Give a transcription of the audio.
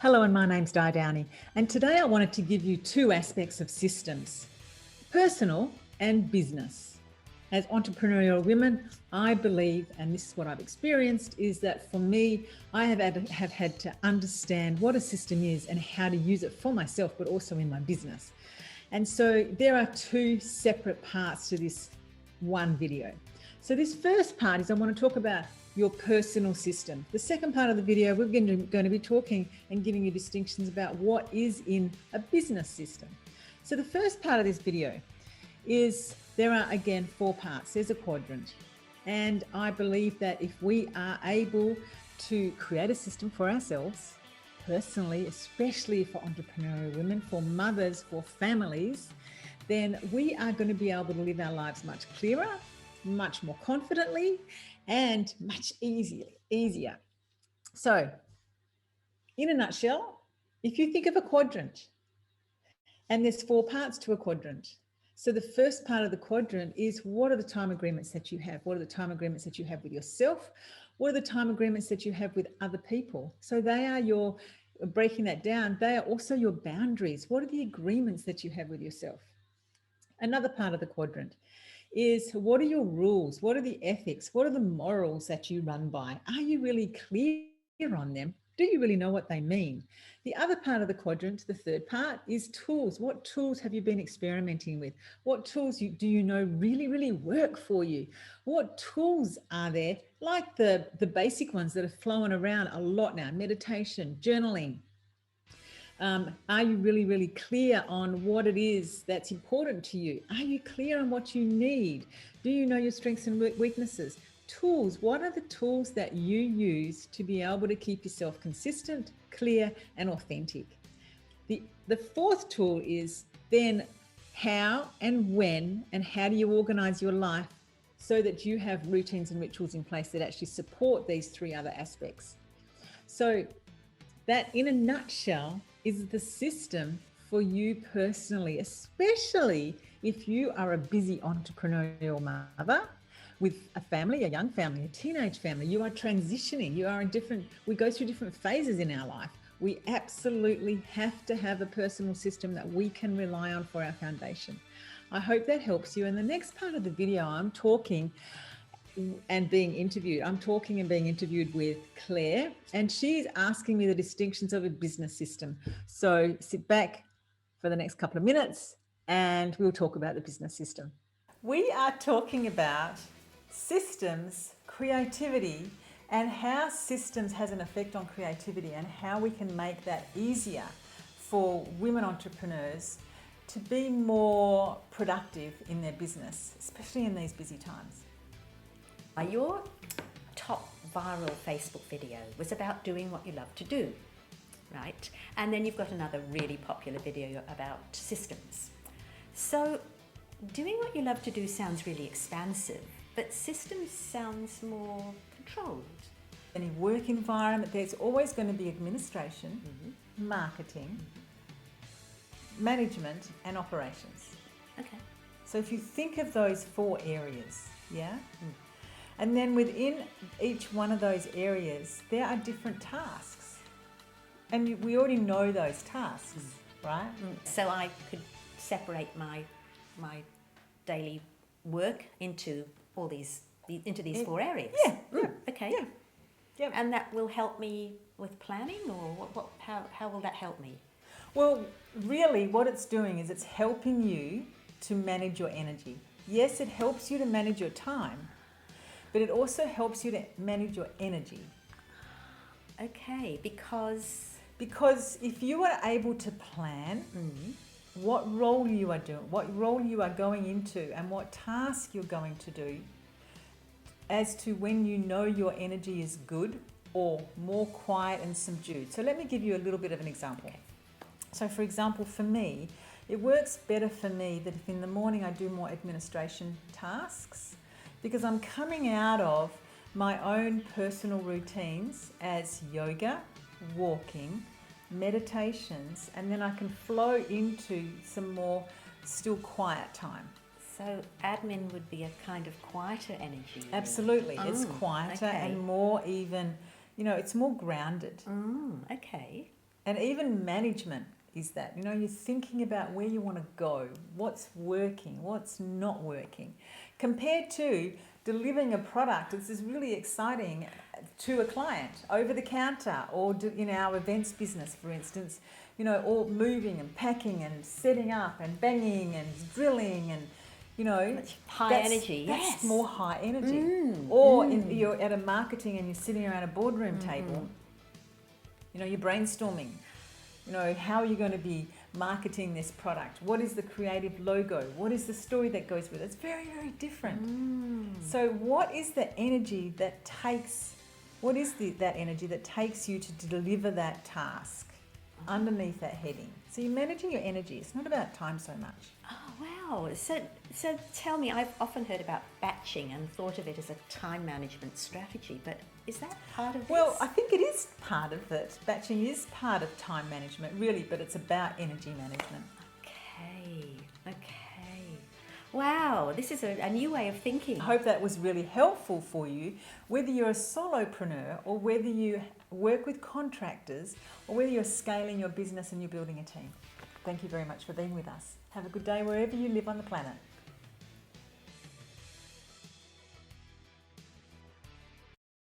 Hello, and my name's Di Downey, and today I wanted to give you two aspects of systems, personal and business. As entrepreneurial women, I believe, and this is what I've experienced, is that for me, I have had to understand what a system is and how to use it for myself, but also in my business. And so there are two separate parts to this one video. So this first part is I want to talk about your personal system. The second part of the video, we're going to be talking and giving you distinctions about what is in a business system. So the first part of this video is there are, again, 4 parts. There's a quadrant. And I believe that if we are able to create a system for ourselves, personally, especially for entrepreneurial women, for mothers, for families, then we are going to be able to live our lives much clearer, much more confidently, and much easier. So, in a nutshell, if you think of a quadrant, and there's 4 parts to a quadrant. So the first part of the quadrant is, what are the time agreements that you have? What are the time agreements that you have with yourself? What are the time agreements that you have with other people? So they are your, breaking that down, they are also your boundaries. What are the agreements that you have with yourself? Another part of the quadrant is, what are your rules? What are the ethics? What are the morals that you run by? Are you really clear on them? Do you really know what they mean? The other part of the quadrant, the third part, is tools. What tools have you been experimenting with? What tools do you know really work for you? What tools are there, like the basic ones that are flowing around a lot now, meditation, journaling? Are you really clear on what it is that's important to you? Are you clear on what you need? Do you know your strengths and weaknesses? Tools. What are the tools that you use to be able to keep yourself consistent, clear, and authentic? The fourth tool is then how and when and how do you organize your life so that you have routines and rituals in place that actually support these 3 other aspects. So that, in a nutshell, is the system for you personally, especially if you are a busy entrepreneurial mother with a family, a young family, a teenage family. You are transitioning, we go through different phases in our life. We absolutely have to have a personal system that we can rely on for our foundation. I hope that helps you. In the next part of the video, I'm talking and being interviewed with Claire, and she's asking me the distinctions of a business system. So sit back for the next couple of minutes and we'll talk about the business system. We are talking about systems, creativity, and how systems has an effect on creativity and how we can make that easier for women entrepreneurs to be more productive in their business, especially in these busy times. Your top viral Facebook video was about doing what you love to do, right? And then you've got another really popular video about systems. So doing what you love to do sounds really expansive, but systems sounds more controlled. Any work environment, there's always going to be administration, marketing, management, and operations. Okay. So if you think of those 4 areas, and then within each one of those areas, there are different tasks. And we already know those tasks, right? So I could separate my daily work into these 4 areas. Yeah. Okay. Yeah. And that will help me with planning, or how will that help me? Well, really what it's doing is it's helping you to manage your energy. Yes, it helps you to manage your time, but it also helps you to manage your energy. Okay, because if you are able to plan what role you are doing, what role you are going into, and what task you're going to do, as to when you know your energy is good or more quiet and subdued. So let me give you a little bit of an example. Okay. So for example, for me, it works better for me that if in the morning I do more administration tasks, because I'm coming out of my own personal routines as yoga, walking, meditations, and then I can flow into some more still quiet time. So admin would be a kind of quieter energy. Absolutely. Oh, it's quieter and more even, it's more grounded. Okay. And even management is that. You know, you're thinking about where you want to go, what's working, what's not working, compared to delivering a product. This is really exciting to a client over the counter, or in our events business, for instance, you know, all moving and packing and setting up and banging and drilling and, you know, high energy. That's Yes, more high energy. Or you're at a marketing and you're sitting around a boardroom table. You know, you're brainstorming. You know, how are you going to be marketing this product? What is the creative logo? What is the story that goes with it? It's very, very different. So what is the energy that takes, that energy that takes you to deliver that task underneath that heading? So you're managing your energy. It's not about time so much. Oh, wow. So tell me, I've often heard about batching and thought of it as a time management strategy, but is that part of this? Well, I think it is part of it. Batching is part of time management, really, but it's about energy management. Okay. Wow, this is a new way of thinking. I hope that was really helpful for you, whether you're a solopreneur or whether you work with contractors or whether you're scaling your business and you're building a team. Thank you very much for being with us. Have a good day wherever you live on the planet.